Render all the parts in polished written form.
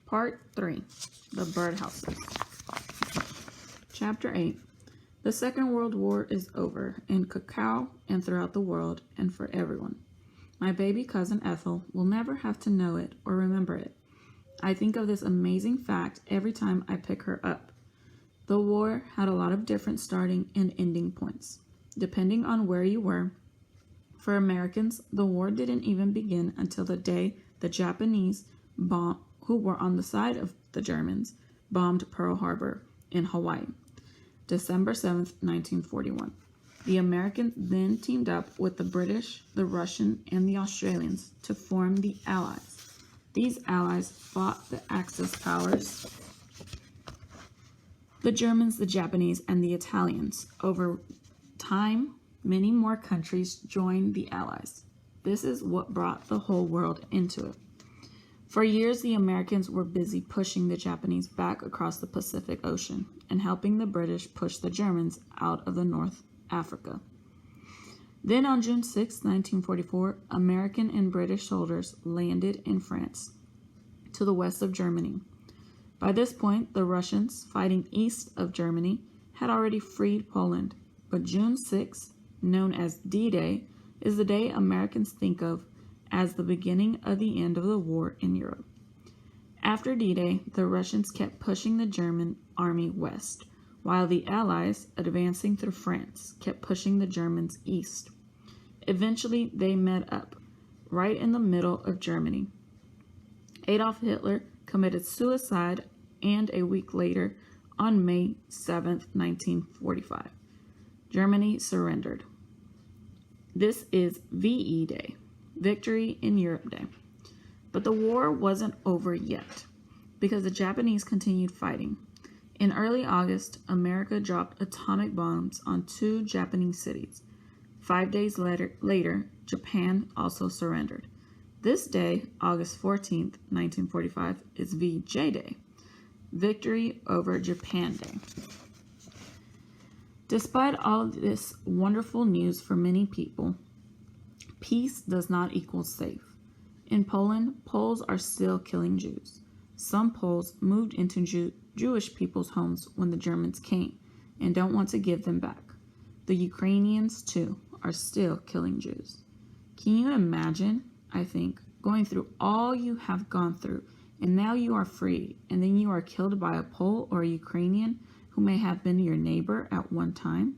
Part 3. The Birdhouses. Chapter 8. The Second World War is over in Cacao and throughout the world and for everyone. My baby cousin Ethel will never have to know it or remember it. I think of this amazing fact every time I pick her up. The war had a lot of different starting and ending points, depending on where you were. For Americans, the war didn't even begin until the day the Japanese who were on the side of the Germans bombed Pearl Harbor in Hawaii, December 7th, 1941. The Americans then teamed up with the British, the Russian, and the Australians to form the Allies. These allies fought the Axis powers, the Germans, the Japanese, and the Italians. Over time, many more countries joined the Allies. This is what brought the whole world into it. For years, the Americans were busy pushing the Japanese back across the Pacific Ocean and helping the British push the Germans out of the North Africa. Then on June 6, 1944, American and British soldiers landed in France, to the west of Germany. By this point, the Russians, fighting east of Germany, had already freed Poland, but June 6, known as D-Day, is the day Americans think of as the beginning of the end of the war in Europe. After D-Day, the Russians kept pushing the German army west, while the Allies, advancing through France, kept pushing the Germans east. Eventually, they met up, right in the middle of Germany. Adolf Hitler committed suicide, and a week later, on May 7, 1945, Germany surrendered. This is VE Day, Victory in Europe Day. But the war wasn't over yet, because the Japanese continued fighting. In early August, America dropped atomic bombs on 2 Japanese cities. 5 days later, Japan also surrendered. This day, August 14th, 1945, is VJ Day, Victory over Japan Day. Despite all of this wonderful news for many people, peace does not equal safe. In Poland, Poles are still killing Jews. Some Poles moved into Jewish people's homes when the Germans came and don't want to give them back. The Ukrainians, too, are still killing Jews. Can you imagine, I think, going through all you have gone through, and now you are free, and then you are killed by a Pole or a Ukrainian who may have been your neighbor at one time?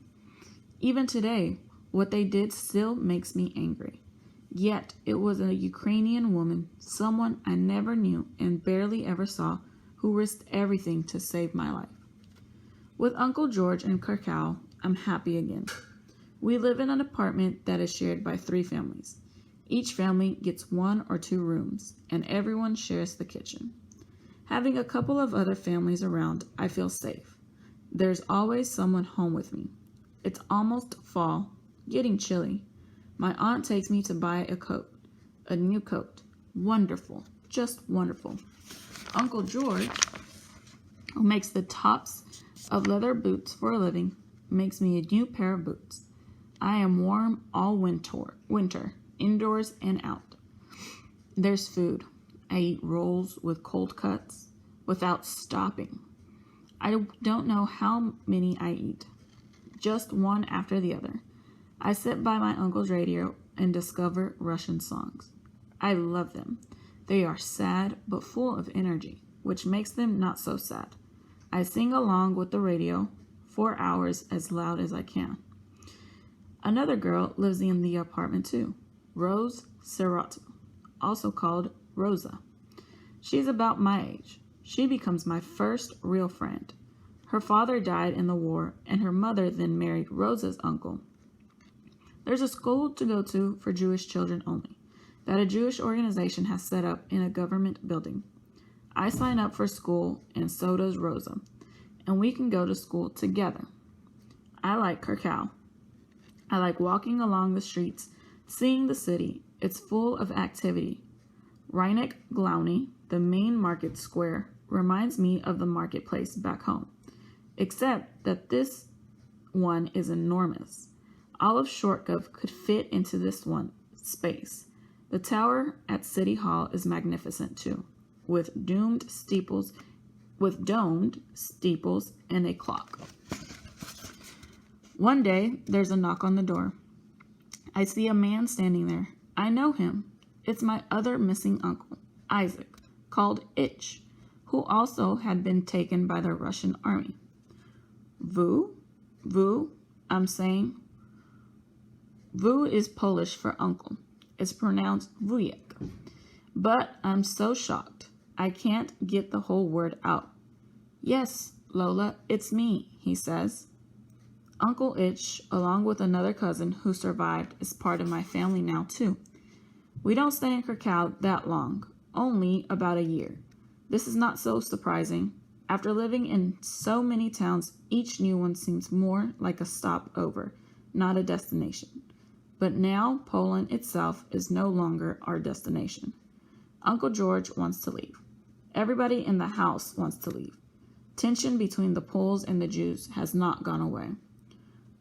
Even today, what they did still makes me angry. Yet, it was a Ukrainian woman, someone I never knew and barely ever saw, who risked everything to save my life. With Uncle George and Cacao, I'm happy again. We live in an apartment that is shared by 3 families. Each family gets 1 or 2 rooms, and everyone shares the kitchen. Having a couple of other families around, I feel safe. There's always someone home with me. It's almost fall, getting chilly. My aunt takes me to buy a new coat. Wonderful, just wonderful. Uncle George, who makes the tops of leather boots for a living, makes me a new pair of boots. I am warm all winter, indoors and out. There's food. I eat rolls with cold cuts without stopping. I don't know how many I eat, just one after the other. I sit by my uncle's radio and discover Russian songs. I love them. They are sad but full of energy, which makes them not so sad. I sing along with the radio 4 hours as loud as I can. Another girl lives in the apartment too, Rose Serrato, also called Rosa. She's about my age. She becomes my first real friend. Her father died in the war, and her mother then married Rosa's uncle. There's a school to go to for Jewish children only, that a Jewish organization has set up in a government building. I sign up for school, and so does Rosa, and we can go to school together. I like Cacao. I like walking along the streets, seeing the city. It's full of activity. Rheineck Glauni, the main market square, reminds me of the marketplace back home, except that this one is enormous. All of Shortcove could fit into this one space. The tower at City Hall is magnificent too. with domed steeples and a clock. One day, there's a knock on the door. I see a man standing there. I know him. It's my other missing uncle, Isaac, called Itch, who also had been taken by the Russian army. Vu, I'm saying. Vu is Polish for uncle. It's pronounced wujek. But I'm so shocked. I can't get the whole word out. Yes, Lola, it's me, he says. Uncle Itch, along with another cousin who survived, is part of my family now, too. We don't stay in Krakow that long, only about a year. This is not so surprising. After living in so many towns, each new one seems more like a stopover, not a destination. But now Poland itself is no longer our destination. Uncle George wants to leave. Everybody in the house wants to leave. Tension between the Poles and the Jews has not gone away.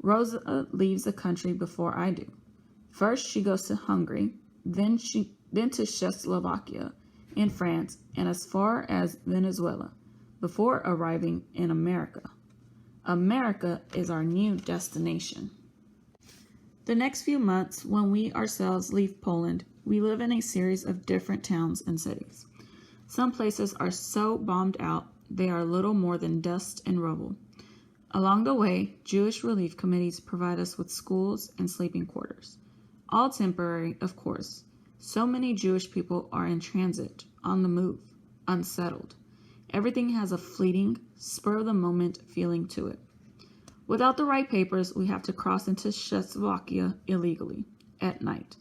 Rosa leaves the country before I do. First she goes to Hungary, then to Czechoslovakia, in France, and as far as Venezuela, before arriving in America. America is our new destination. The next few months, when we ourselves leave Poland, we live in a series of different towns and cities. Some places are so bombed out, they are little more than dust and rubble. Along the way, Jewish relief committees provide us with schools and sleeping quarters. All temporary, of course. So many Jewish people are in transit, on the move, unsettled. Everything has a fleeting, spur-of-the-moment feeling to it. Without the right papers, we have to cross into Czechoslovakia illegally, at night.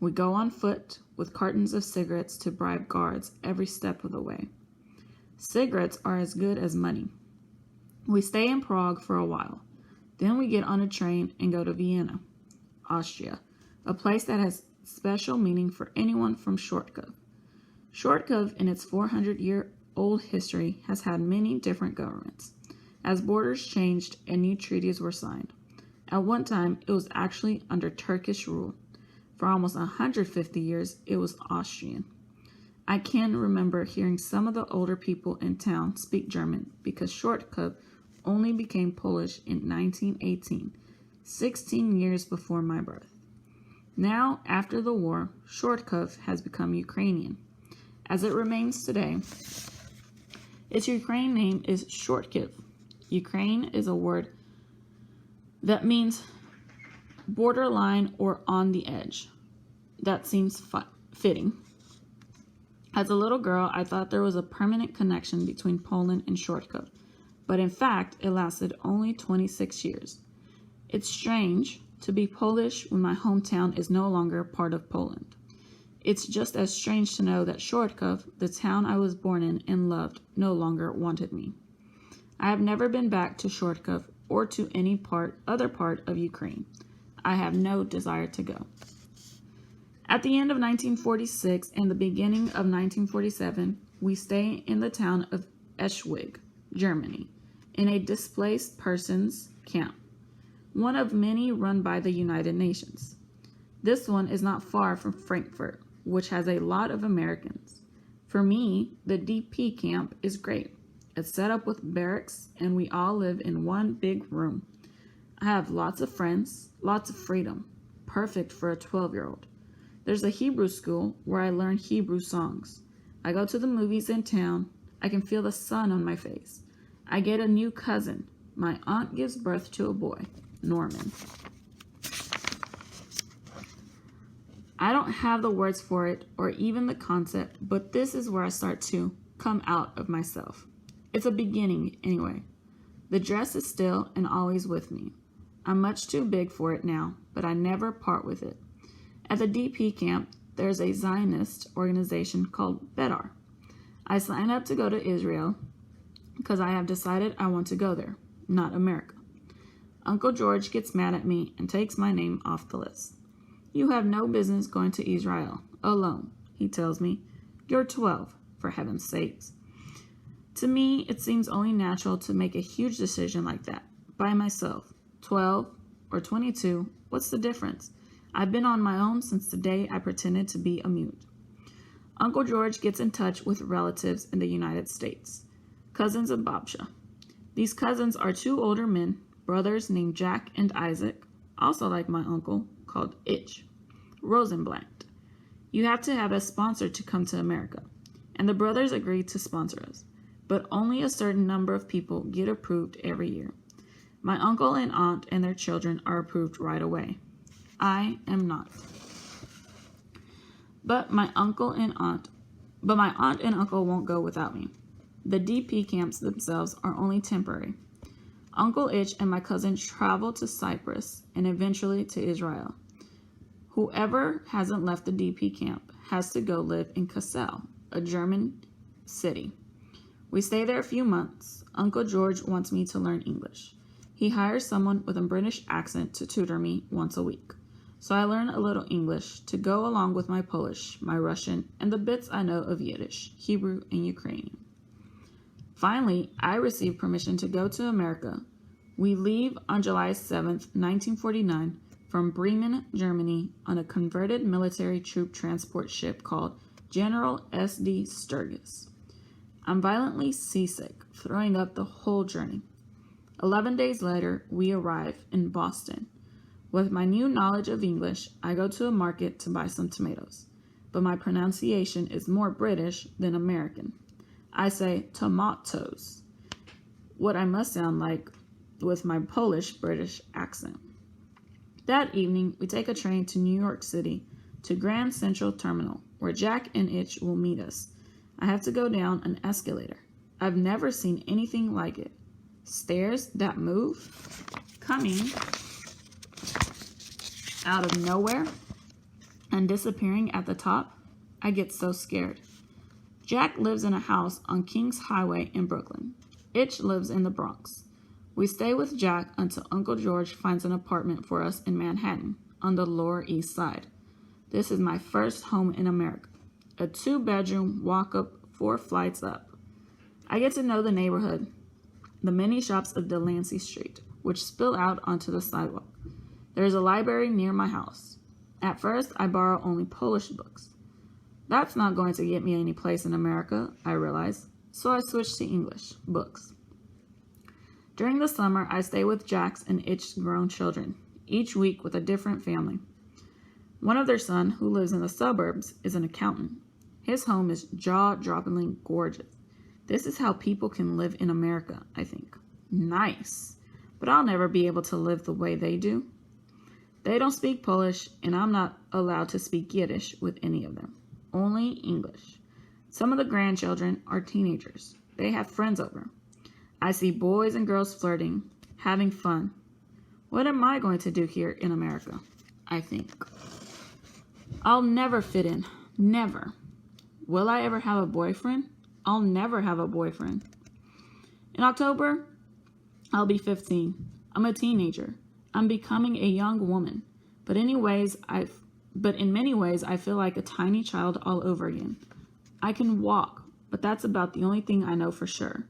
We go on foot, with cartons of cigarettes to bribe guards every step of the way. Cigarettes are as good as money. We stay in Prague for a while. Then we get on a train and go to Vienna, Austria, a place that has special meaning for anyone from Shortkov. Shortkov, in its 400-year-old history, has had many different governments. As borders changed and new treaties were signed. At one time, it was actually under Turkish rule. For almost 150 years, it was Austrian. I can remember hearing some of the older people in town speak German because Shortkov only became Polish in 1918, 16 years before my birth. Now, after the war, Shortkov has become Ukrainian. As it remains today, its Ukrainian name is Shortkiv. Ukraine is a word that means borderline or on the edge. That seems fitting. As a little girl, I thought there was a permanent connection between Poland and Shortkov, but in fact, it lasted only 26 years. It's strange to be Polish when my hometown is no longer part of Poland. It's just as strange to know that Shortkov, the town I was born in and loved, no longer wanted me. I have never been back to Shortkov or to any other part of Ukraine. I have no desire to go. At the end of 1946 and the beginning of 1947, we stay in the town of Eschwig, Germany, in a displaced persons camp, one of many run by the United Nations. This one is not far from Frankfurt, which has a lot of Americans. For me, the DP camp is great. It's set up with barracks, and we all live in one big room. I have lots of friends, lots of freedom, perfect for a 12-year-old. There's a Hebrew school where I learn Hebrew songs. I go to the movies in town. I can feel the sun on my face. I get a new cousin. My aunt gives birth to a boy, Norman. I don't have the words for it or even the concept, but this is where I start to come out of myself. It's a beginning, anyway. The dress is still and always with me. I'm much too big for it now, but I never part with it. At the DP camp, there's a Zionist organization called Bedar. I sign up to go to Israel because I have decided I want to go there, not America. Uncle George gets mad at me and takes my name off the list. You have no business going to Israel alone, he tells me. You're 12, for heaven's sakes. To me, it seems only natural to make a huge decision like that, by myself. 12 or 22, what's the difference? I've been on my own since the day I pretended to be a mute. Uncle George gets in touch with relatives in the United States, cousins of Babsha. These cousins are two older men, brothers named Jack and Isaac, also like my uncle, called Itch, Rosenblatt. You have to have a sponsor to come to America, and the brothers agreed to sponsor us, but only a certain number of people get approved every year. My uncle and aunt and their children are approved right away. I am not. But my aunt and uncle won't go without me. The DP camps themselves are only temporary. Uncle Itch and my cousin travel to Cyprus and eventually to Israel. Whoever hasn't left the DP camp has to go live in Kassel, a German city. We stay there a few months. Uncle George wants me to learn English. He hires someone with a British accent to tutor me once a week. So I learn a little English to go along with my Polish, my Russian, and the bits I know of Yiddish, Hebrew, and Ukrainian. Finally, I receive permission to go to America. We leave on July 7th, 1949, from Bremen, Germany, on a converted military troop transport ship called General S.D. Sturgis. I'm violently seasick, throwing up the whole journey. 11 days later, we arrive in Boston. With my new knowledge of English, I go to a market to buy some tomatoes, but my pronunciation is more British than American. I say tomatoes, what I must sound like with my Polish-British accent. That evening, we take a train to New York City to Grand Central Terminal, where Jack and Itch will meet us. I have to go down an escalator. I've never seen anything like it. Stairs that move, coming out of nowhere and disappearing at the top. I get so scared. Jack lives in a house on Kings Highway in Brooklyn. Itch lives in the Bronx. We stay with Jack until Uncle George finds an apartment for us in Manhattan on the Lower East Side. This is my first home in America. A 2-bedroom, walk-up, 4 flights up. I get to know the neighborhood, the many shops of Delancey Street, which spill out onto the sidewalk. There is a library near my house. At first, I borrow only Polish books. That's not going to get me any place in America, I realize, so I switch to English books. During the summer, I stay with Jack's and Itch's grown children, each week with a different family. One of their sons, who lives in the suburbs, is an accountant. His home is jaw-droppingly gorgeous. This is how people can live in America, I think. Nice. But I'll never be able to live the way they do. They don't speak Polish, and I'm not allowed to speak Yiddish with any of them. Only English. Some of the grandchildren are teenagers. They have friends over. I see boys and girls flirting, having fun. What am I going to do here in America? I think. I'll never fit in. Never. Will I ever have a boyfriend? I'll never have a boyfriend. In October, I'll be 15. I'm a teenager. I'm becoming a young woman. But in many ways, I feel like a tiny child all over again. I can walk, but that's about the only thing I know for sure.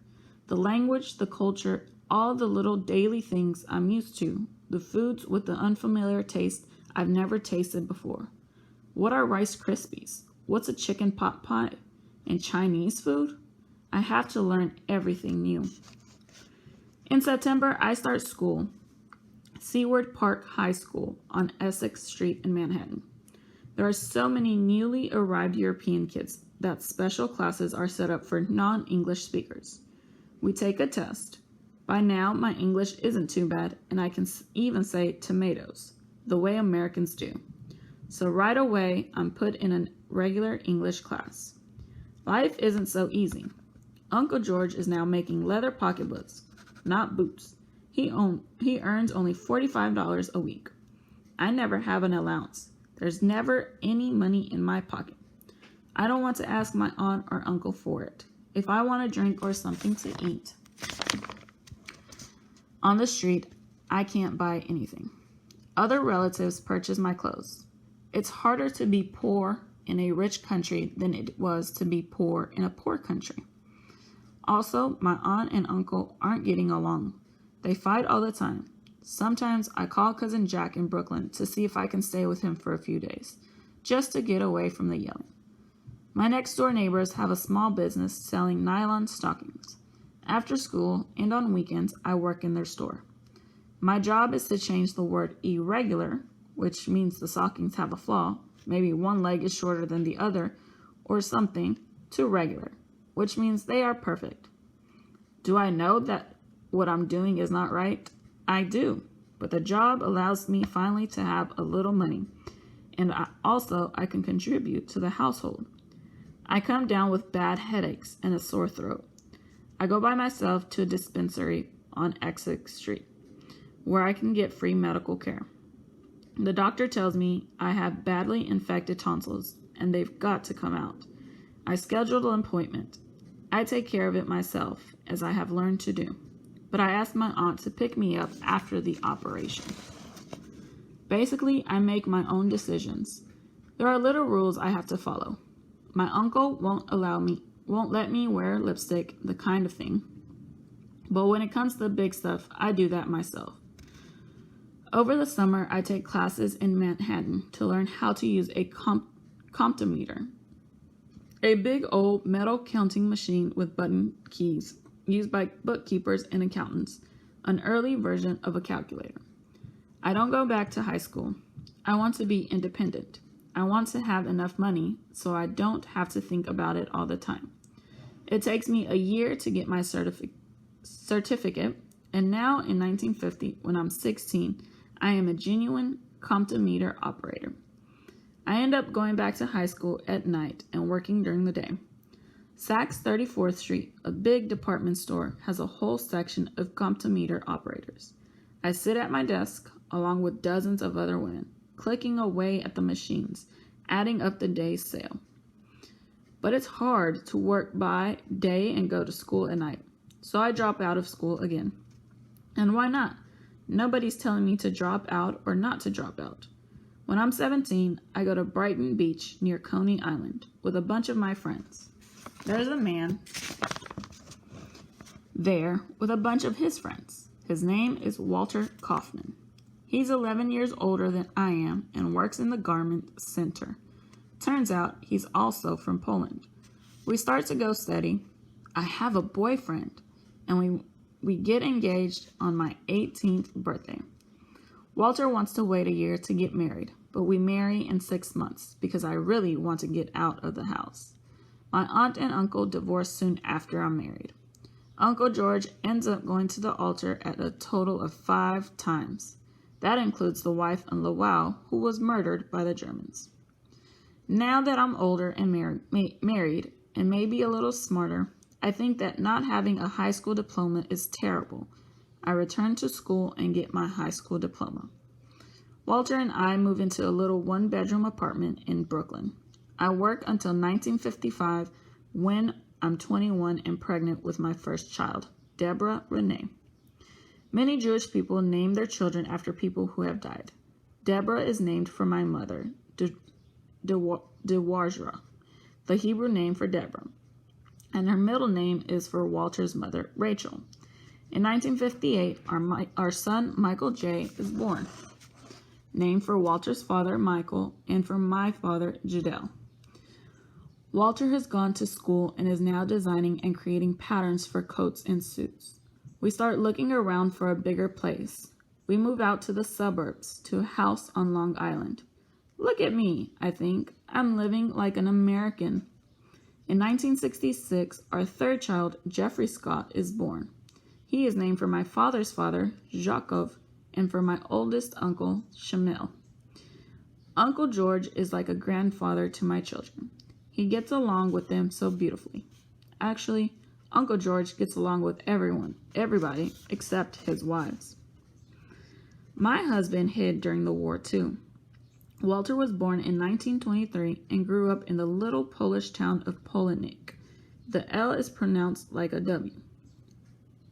The language, the culture, all the little daily things I'm used to, the foods with the unfamiliar taste I've never tasted before. What are Rice Krispies? What's a chicken pot pie? And Chinese food? I have to learn everything new. In September, I start school. Seward Park High School on Essex Street in Manhattan. There are so many newly arrived European kids that special classes are set up for non-English speakers. We take a test. By now, my English isn't too bad, and I can even say tomatoes, the way Americans do. So right away, I'm put in a regular English class. Life isn't so easy. Uncle George is now making leather pocketbooks, not boots. He earns only $45 a week. I never have an allowance. There's never any money in my pocket. I don't want to ask my aunt or uncle for it. If I want a drink or something to eat on the street, I can't buy anything. Other relatives purchase my clothes. It's harder to be poor in a rich country than it was to be poor in a poor country. Also, my aunt and uncle aren't getting along. They fight all the time. Sometimes I call Cousin Jack in Brooklyn to see if I can stay with him for a few days, just to get away from the yelling. My next door neighbors have a small business selling nylon stockings. After school and on weekends, I work in their store. My job is to change the word irregular, which means the stockings have a flaw, maybe one leg is shorter than the other, or something, to regular, which means they are perfect. Do I know that what I'm doing is not right? I do, but the job allows me finally to have a little money, and I can contribute to the household. I come down with bad headaches and a sore throat. I go by myself to a dispensary on Essex Street, where I can get free medical care. The doctor tells me I have badly infected tonsils, and they've got to come out. I scheduled an appointment. I take care of it myself, as I have learned to do, but I asked my aunt to pick me up after the operation. Basically, I make my own decisions. There are little rules I have to follow. My uncle won't let me wear lipstick, the kind of thing. But when it comes to the big stuff, I do that myself. Over the summer, I take classes in Manhattan to learn how to use a comptometer, a big old metal counting machine with button keys used by bookkeepers and accountants, an early version of a calculator. I don't go back to high school. I want to be independent. I want to have enough money so I don't have to think about it all the time. It takes me a year to get my certificate, and now in 1950, when I'm 16, I am a genuine comptometer operator. I end up going back to high school at night and working during the day. Saks 34th Street, a big department store, has a whole section of comptometer operators. I sit at my desk along with dozens of other women, clicking away at the machines, adding up the day's sale. But it's hard to work by day and go to school at night, so I drop out of school again. And why not? Nobody's telling me to drop out or not to drop out. When I'm 17, I go to Brighton Beach near Coney Island with a bunch of my friends. There's a man there with a bunch of his friends. His name is Walter Kaufman. He's 11 years older than I am and works in the garment center. Turns out he's also from Poland. We start to go steady. I have a boyfriend, and we get engaged on my 18th birthday. Walter wants to wait a year to get married, but we marry in 6 months because I really want to get out of the house. My aunt and uncle divorce soon after I'm married. Uncle George ends up going to the altar at a total of 5 times. That includes the wife in Lwów, who was murdered by the Germans. Now that I'm older and married and maybe a little smarter, I think that not having a high school diploma is terrible. I return to school and get my high school diploma. Walter and I move into a little one-bedroom apartment in Brooklyn. I work until 1955 when I'm 21 and pregnant with my first child, Deborah Renee. Many Jewish people name their children after people who have died. Deborah is named for my mother, Dewazra, the Hebrew name for Deborah, and her middle name is for Walter's mother, Rachel. In 1958, our son, Michael J., is born, named for Walter's father, Michael, and for my father, Jadel. Walter has gone to school and is now designing and creating patterns for coats and suits. We start looking around for a bigger place. We move out to the suburbs, to a house on Long Island. Look at me, I think. I'm living like an American. In 1966, our third child, Jeffrey Scott, is born. He is named for my father's father, Jacob, and for my oldest uncle, Shamil. Uncle George is like a grandfather to my children. He gets along with them so beautifully. Actually, Uncle George gets along with everybody, except his wives. My husband hid during the war, too. Walter was born in 1923 and grew up in the little Polish town of Połownik. The L is pronounced like a W.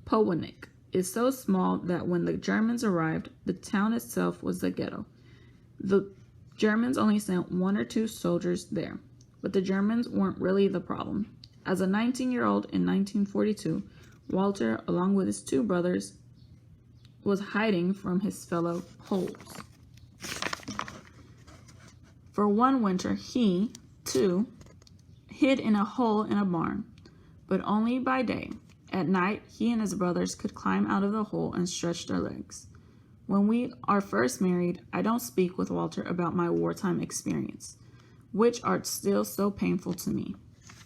Połownik is so small that when the Germans arrived, the town itself was the ghetto. The Germans only sent 1 or 2 soldiers there, but the Germans weren't really the problem. As a 19-year-old in 1942, Walter, along with his 2 brothers, was hiding from his fellow Poles. For one winter, he hid in a hole in a barn, but only by day. At night, he and his brothers could climb out of the hole and stretch their legs. When we are first married, I don't speak with Walter about my wartime experience, which are still so painful to me.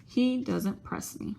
He doesn't press me.